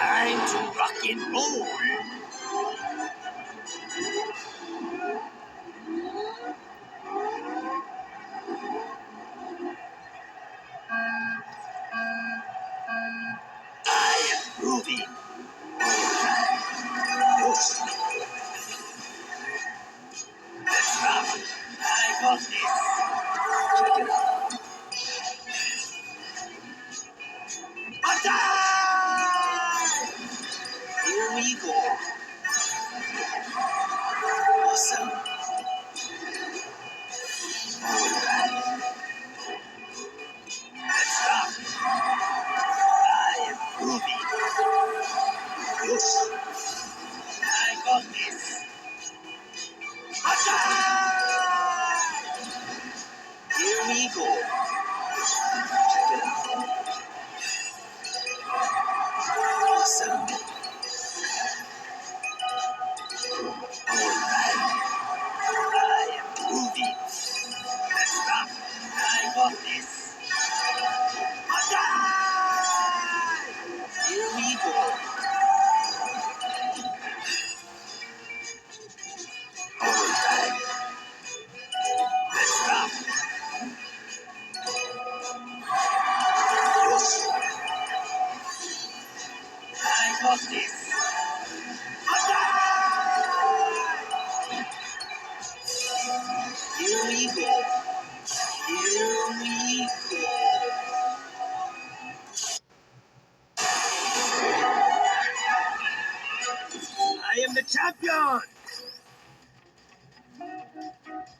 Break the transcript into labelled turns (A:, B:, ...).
A: Time to rock and roll. I am moving. Push. Let's rock. I got this. Check it out. Attack! Here we go. Awesome. Alright. Let's rock. I am moving. Push. I got this. Attack! Here we go. Check it out. Awesome. Alright. I am moving. Let's rock. I got this. Attack! Here we go. Alright. Let's rock. Push. I got this. Attack! Here we go. Here we go. I am the champion.